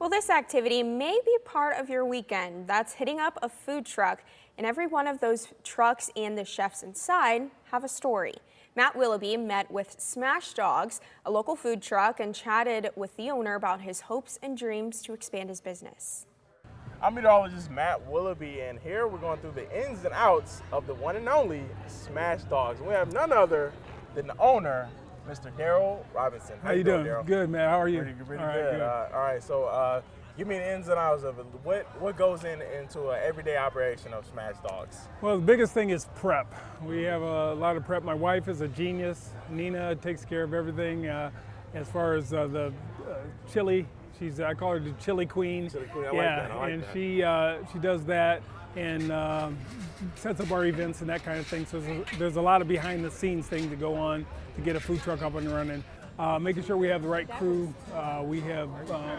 Well, this activity may be part of your weekend. That's hitting up a food truck, and every one of those trucks and the chefs inside have a story. Matt Willoughby met with Smashdawgz, a local food truck, and chatted with the owner about his hopes and dreams to expand his business. I'm meteorologist Matt Willoughby, and here we're going through the ins and outs of the one and only Smashdawgz. We have none other than the owner, Mr. Darryl Robinson. How you doing? Darryl? Good, man. How are you? Pretty good. All right, so give me the ins and outs of it. What goes into an everyday operation of Smashdawgz? Well, the biggest thing is prep. We have a lot of prep. My wife is a genius. Nina takes care of everything as far as the chili. I call her the chili queen. Chili queen, I yeah, like that. She does that and sets up our events and that kind of thing. So there's a lot of behind the scenes things that go on to get a food truck up and running. Making sure we have the right crew. We have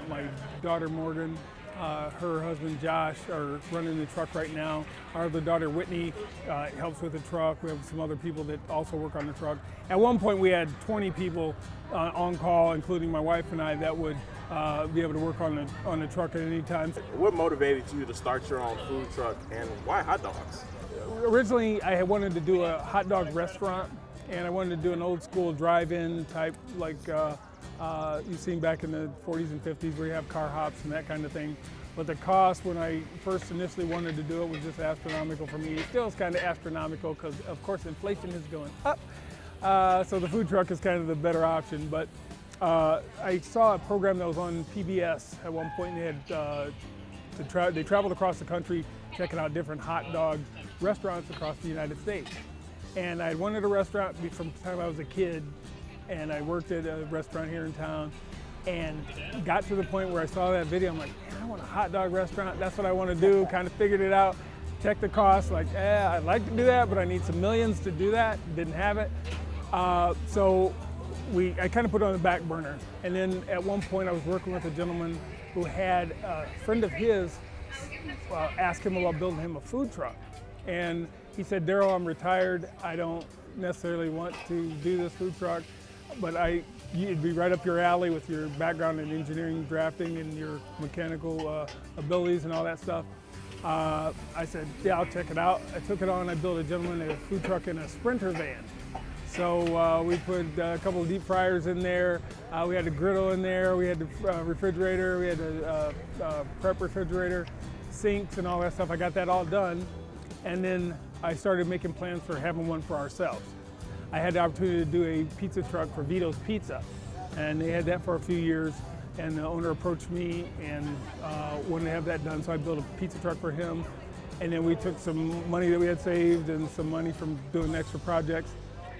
my daughter Morgan, her husband Josh are running the truck right now. Our other daughter Whitney helps with the truck. We have some other people that also work on the truck. At one point we had 20 people on call, including my wife and I, that would be able to work on the truck at any time. What motivated you to start your own food truck, and why hot dogs? Originally I had wanted to do a hot dog restaurant, and I wanted to do an old school drive-in type like you've seen back in the 40s and 50s where you have car hops and that kind of thing. But the cost when I first initially wanted to do it was just astronomical for me. It still is kind of astronomical because of course inflation is going up. So the food truck is kind of the better option. But I saw a program that was on PBS at one point. They had they traveled across the country checking out different hot dog restaurants across the United States. And I wanted a restaurant from the time I was a kid, and I worked at a restaurant here in town, and got to the point where I saw that video. I'm like, man, I want a hot dog restaurant. That's what I want to do. Kind of figured it out, checked the cost. Like, I'd like to do that, but I need some millions to do that. Didn't have it, so I kind of put it on the back burner. And then at one point, I was working with a gentleman who had a friend of his ask him about building him a food truck, and he said, Darryl, I'm retired. I don't necessarily want to do this food truck, but it'd be right up your alley with your background in engineering, drafting, and your mechanical abilities and all that stuff. I said, yeah, I'll check it out. I took it on. I built a gentleman a food truck in a Sprinter van. So we put a couple of deep fryers in there. We had a griddle in there. We had the refrigerator. We had a prep refrigerator, sinks, and all that stuff. I got that all done. And then I started making plans for having one for ourselves. I had the opportunity to do a pizza truck for Vito's Pizza, and they had that for a few years, and the owner approached me and wanted to have that done, so I built a pizza truck for him. And then we took some money that we had saved and some money from doing extra projects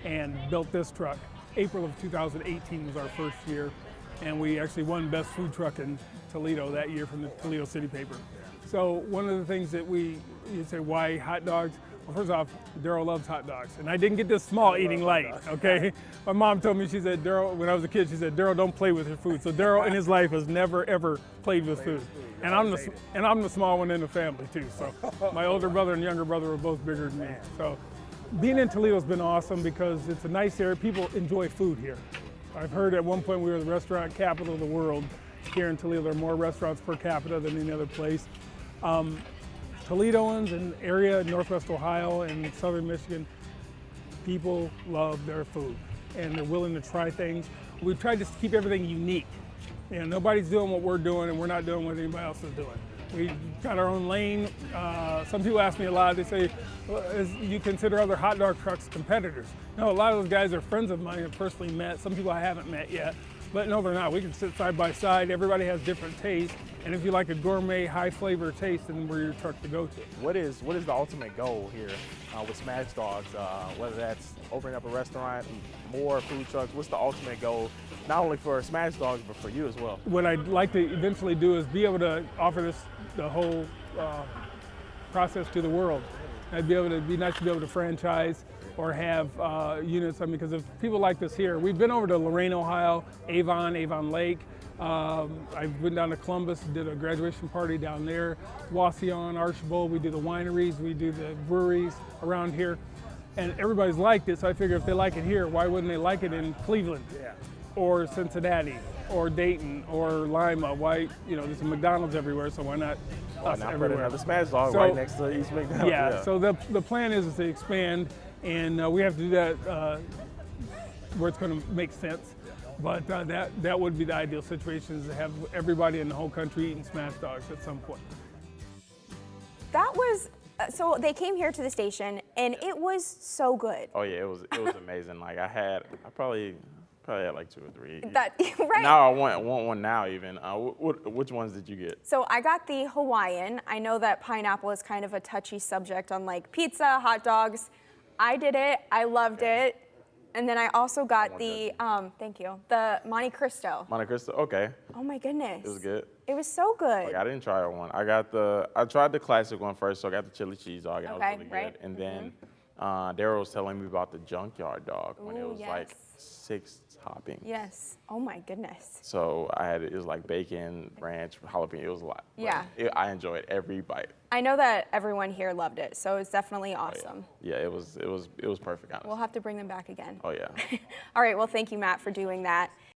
and built this truck. April of 2018 was our first year, and we actually won Best Food Truck in Toledo that year from the Toledo City paper. So one of the things that you say, why hot dogs? Well, first off, Darryl loves hot dogs. And I didn't get this small eating light, okay? My mom told me, she said, Darryl, when I was a kid, she said, Darryl, don't play with your food. So Darryl in his life has never, ever played with food. And I'm the small one in the family too. So my older brother and younger brother were both bigger than me. So being in Toledo has been awesome because it's a nice area. People enjoy food here. I've heard at one point we were the restaurant capital of the world. Here in Toledo, there are more restaurants per capita than any other place. Toledoans and area, Northwest Ohio and Southern Michigan, people love their food and they're willing to try things. We try to keep everything unique. You know, nobody's doing what we're doing and we're not doing what anybody else is doing. We got our own lane. Some people ask me a lot, they say, well, you consider other hot dog trucks competitors? No, a lot of those guys are friends of mine I've personally met. Some people I haven't met yet. But no, they're not. We can sit side by side. Everybody has different tastes. And if you like a gourmet, high flavor taste, then we're your truck to go to. What is the ultimate goal here with Smashdawgz? Whether that's opening up a restaurant, more food trucks, what's the ultimate goal, not only for Smashdawgz, but for you as well? What I'd like to eventually do is be able to offer the whole process to the world. It'd be nice to be able to franchise or have units. I mean, because if people like this here, we've been over to Lorain, Ohio, Avon Lake. I've been down to Columbus, did a graduation party down there. Wauseon, Archbold, we do the wineries, we do the breweries around here. And everybody's liked it, so I figure if they like it here, why wouldn't they like it in Cleveland or Cincinnati or Dayton or Lima. Why, there's a McDonald's everywhere, so why not us Now put everywhere? another Smashdawgz So- right next to East McDonald's. Yeah, so the plan is to expand, and we have to do that where it's going to make sense. But that would be the ideal situation, is to have everybody in the whole country eating Smashdawgz at some point. That was, so they came here to the station and it was so good. Oh yeah, it was amazing. Like I probably had like 2 or 3. That, right. Now I want one now even. Which ones did you get? So I got the Hawaiian. I know that pineapple is kind of a touchy subject on like pizza, hot dogs. I did it, I loved it. And then I also got the, thank you, the Monte Cristo. Monte Cristo, okay. Oh my goodness. It was good. It was so good. Like, I didn't try one. I tried the classic one first, so I got the chili cheese dog. That was really good. right. And then Darryl was telling me about the junkyard dog when it Ooh, was like yes. 6 toppings. Yes. Oh my goodness. So it was like bacon, ranch, jalapeno. It was a lot. But Yeah. I enjoyed every bite. I know that everyone here loved it, so it's definitely awesome. Yeah, it was perfect, honestly. We'll have to bring them back again. Oh yeah. All right, well, thank you, Matt, for doing that.